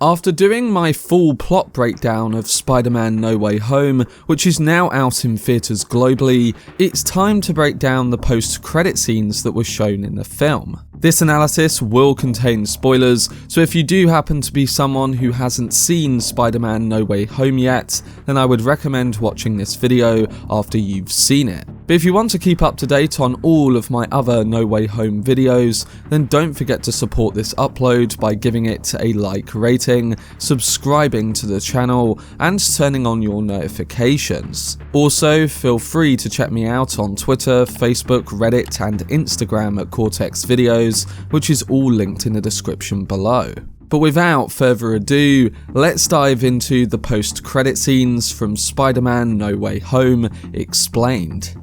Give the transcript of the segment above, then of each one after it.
After doing my full plot breakdown of Spider-Man No Way Home, which is now out in theatres globally, it's time to break down the post-credit scenes that were shown in the film. This analysis will contain spoilers, so if you do happen to be someone who hasn't seen Spider-Man No Way Home yet, then I would recommend watching this video after you've seen it. But if you want to keep up to date on all of my other No Way Home videos, then don't forget to support this upload by giving it a like rating, subscribing to the channel, and turning on your notifications. Also, feel free to check me out on Twitter, Facebook, Reddit, and Instagram at Cortex Videos, which is all linked in the description below. But without further ado, let's dive into the post-credit scenes from Spider-Man No Way Home Explained.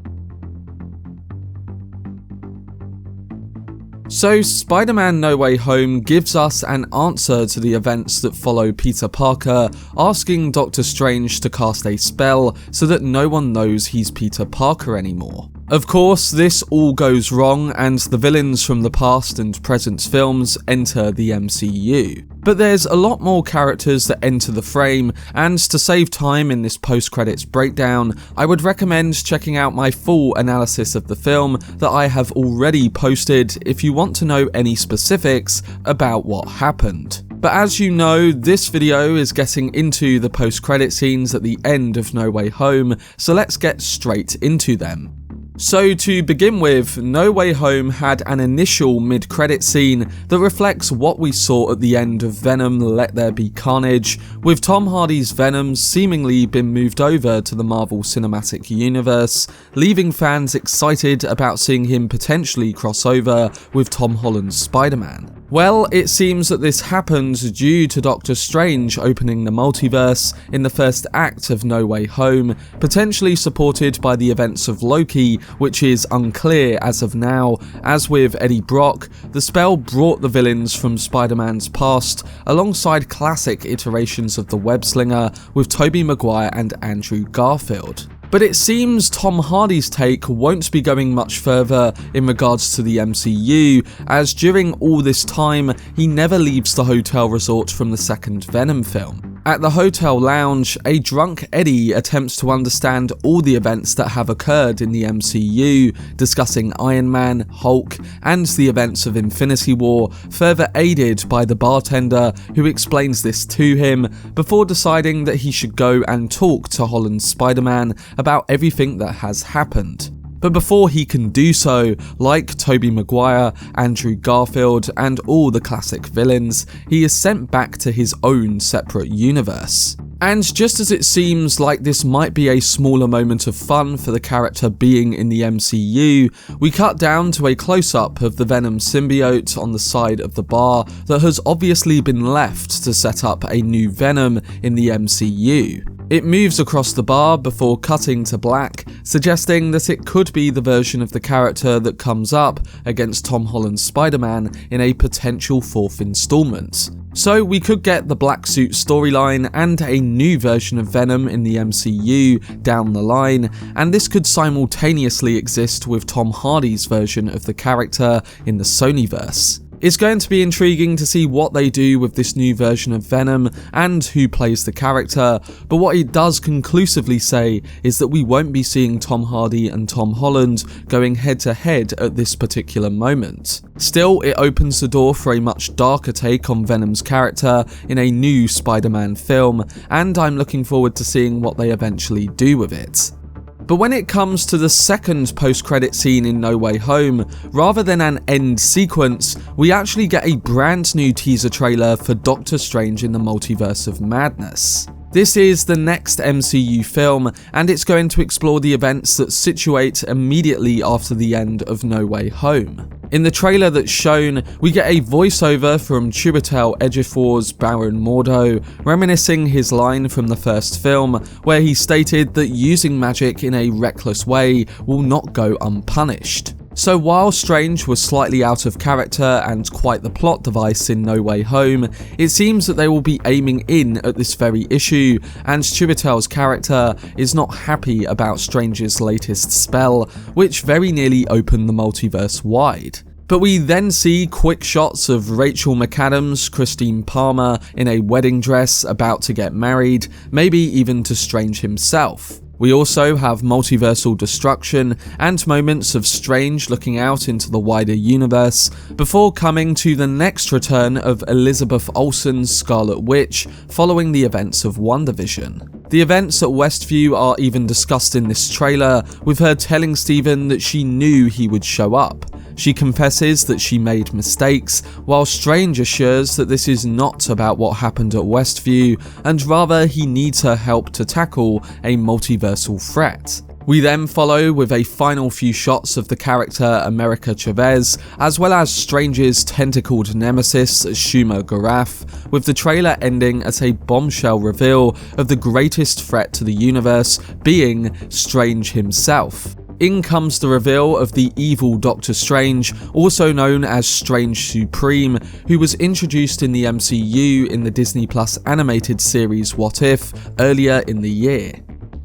So, Spider-Man No Way Home gives us an answer to the events that follow Peter Parker asking Doctor Strange to cast a spell so that no one knows he's Peter Parker anymore. Of course, this all goes wrong and the villains from the past and present films enter the MCU. But there's a lot more characters that enter the frame, and to save time in this post-credits breakdown, I would recommend checking out my full analysis of the film that I have already posted if you want to know any specifics about what happened. But as you know, this video is getting into the post-credit scenes at the end of No Way Home, so let's get straight into them. So to begin with, No Way Home had an initial mid-credit scene that reflects what we saw at the end of Venom Let There Be Carnage, with Tom Hardy's Venom seemingly been moved over to the Marvel Cinematic Universe, leaving fans excited about seeing him potentially cross over with Tom Holland's Spider-Man. Well, it seems that this happened due to Doctor Strange opening the multiverse in the first act of No Way Home, potentially supported by the events of Loki, which is unclear as of now. As with Eddie Brock, the spell brought the villains from Spider-Man's past alongside classic iterations of the web-slinger with Tobey Maguire and Andrew Garfield. But it seems Tom Hardy's take won't be going much further in regards to the MCU, as during all this time, he never leaves the hotel resort from the second Venom film. At the hotel lounge, a drunk Eddie attempts to understand all the events that have occurred in the MCU, discussing Iron Man, Hulk, and the events of Infinity War, further aided by the bartender who explains this to him, before deciding that he should go and talk to Holland's Spider-Man about everything that has happened. But before he can do so, like Tobey Maguire, Andrew Garfield, and all the classic villains, he is sent back to his own separate universe. And just as it seems like this might be a smaller moment of fun for the character being in the MCU, we cut down to a close-up of the Venom symbiote on the side of the bar that has obviously been left to set up a new Venom in the MCU. It moves across the bar before cutting to black, suggesting that it could be the version of the character that comes up against Tom Holland's Spider-Man in a potential fourth installment. So we could get the black suit storyline and a new version of Venom in the MCU down the line, and this could simultaneously exist with Tom Hardy's version of the character in the Sonyverse. It's going to be intriguing to see what they do with this new version of Venom and who plays the character, but what it does conclusively say is that we won't be seeing Tom Hardy and Tom Holland going head to head at this particular moment. Still, it opens the door for a much darker take on Venom's character in a new Spider-Man film, and I'm looking forward to seeing what they eventually do with it. But when it comes to the second post-credit scene in No Way Home, rather than an end sequence, we actually get a brand new teaser trailer for Doctor Strange in the Multiverse of Madness. This is the next MCU film, and it's going to explore the events that situate immediately after the end of No Way Home. In the trailer that's shown, we get a voiceover from Chiwetel Ejiofor's Baron Mordo, reminiscing his line from the first film, where he stated that using magic in a reckless way will not go unpunished. So while Strange was slightly out of character and quite the plot device in No Way Home, it seems that they will be aiming in at this very issue, and Chiwetel's character is not happy about Strange's latest spell, which very nearly opened the multiverse wide. But we then see quick shots of Rachel McAdams, Christine Palmer in a wedding dress about to get married, maybe even to Strange himself. We also have multiversal destruction and moments of Strange looking out into the wider universe before coming to the next return of Elizabeth Olsen's Scarlet Witch following the events of WandaVision. The events at Westview are even discussed in this trailer, with her telling Steven that she knew he would show up. She confesses that she made mistakes, while Strange assures that this is not about what happened at Westview, and rather he needs her help to tackle a multiversal threat. We then follow with a final few shots of the character America Chavez, as well as Strange's tentacled nemesis Shuma Gorath, with the trailer ending at a bombshell reveal of the greatest threat to the universe being Strange himself. In comes the reveal of the evil Doctor Strange, also known as Strange Supreme, who was introduced in the MCU in the Disney Plus animated series What If earlier in the year.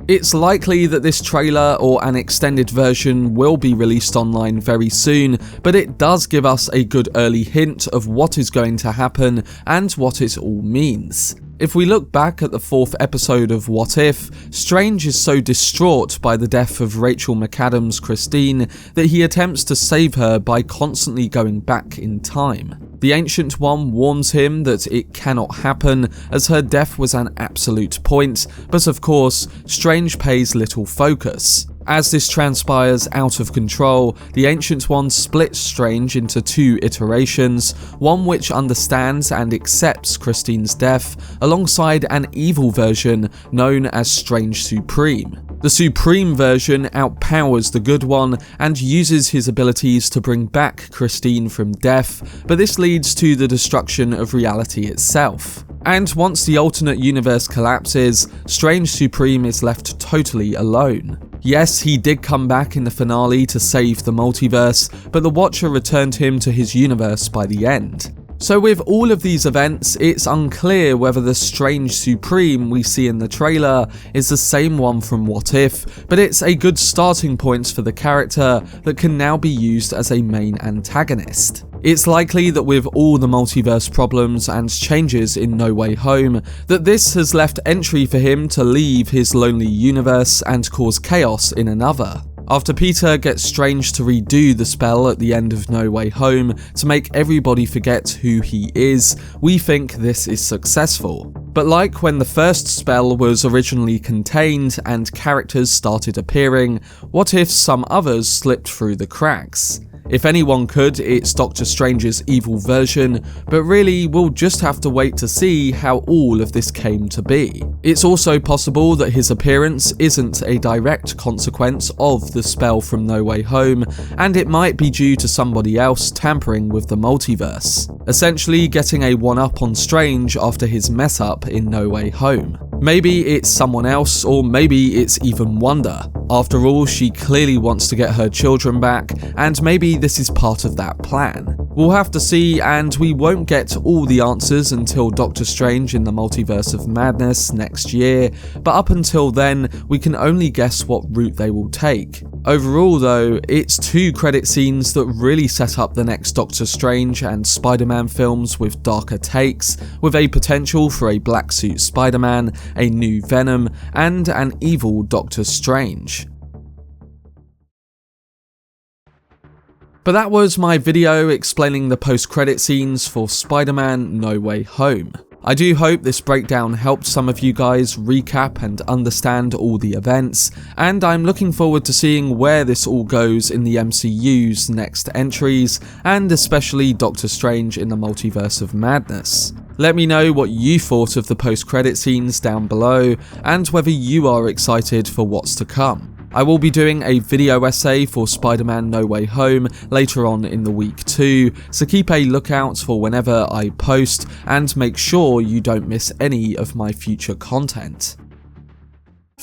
It's likely that this trailer or an extended version will be released online very soon, but it does give us a good early hint of what is going to happen and what it all means. If we look back at the 4th episode of What If, Strange is so distraught by the death of Rachel McAdams' Christine that he attempts to save her by constantly going back in time. The Ancient One warns him that it cannot happen, as her death was an absolute point, but of course, Strange pays little focus. As this transpires out of control, the Ancient One splits Strange into 2 iterations, one which understands and accepts Christine's death, alongside an evil version known as Strange Supreme. The Supreme version outpowers the good one and uses his abilities to bring back Christine from death, but this leads to the destruction of reality itself. And once the alternate universe collapses, Strange Supreme is left totally alone. Yes, he did come back in the finale to save the multiverse, but the Watcher returned him to his universe by the end. So with all of these events, it's unclear whether the Strange Supreme we see in the trailer is the same one from What If, but it's a good starting point for the character that can now be used as a main antagonist. It's likely that with all the multiverse problems and changes in No Way Home, that this has left entry for him to leave his lonely universe and cause chaos in another. After Peter gets Strange to redo the spell at the end of No Way Home to make everybody forget who he is, we think this is successful. But like when the first spell was originally contained and characters started appearing, what if some others slipped through the cracks? If anyone could, it's Doctor Strange's evil version, but really we'll just have to wait to see how all of this came to be. It's also possible that his appearance isn't a direct consequence of the spell from No Way Home, and it might be due to somebody else tampering with the multiverse, essentially getting a one-up on Strange after his mess-up in No Way Home. Maybe it's someone else, or maybe it's even Wanda. After all, she clearly wants to get her children back, and maybe this is part of that plan. We'll have to see, and we won't get all the answers until Doctor Strange in the Multiverse of Madness next year, but up until then, we can only guess what route they will take. Overall though, it's 2 credit scenes that really set up the next Doctor Strange and Spider-Man films with darker takes, with a potential for a black suit Spider-Man, a new Venom, and an evil Doctor Strange. But that was my video explaining the post-credit scenes for Spider-Man No Way Home. I do hope this breakdown helped some of you guys recap and understand all the events, and I'm looking forward to seeing where this all goes in the MCU's next entries, and especially Doctor Strange in the Multiverse of Madness. Let me know what you thought of the post-credit scenes down below, and whether you are excited for what's to come. I will be doing a video essay for Spider-Man No Way Home later on in the week too, so keep a lookout for whenever I post, and make sure you don't miss any of my future content.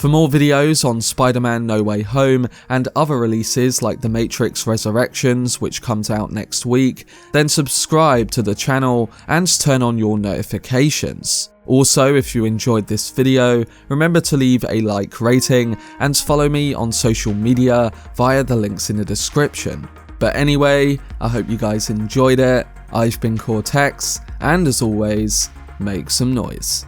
For more videos on Spider-Man No Way Home and other releases like The Matrix Resurrections, which comes out next week, then subscribe to the channel and turn on your notifications. Also, if you enjoyed this video, remember to leave a like rating and follow me on social media via the links in the description. But anyway, I hope you guys enjoyed it. I've been Cortex, and as always, make some noise.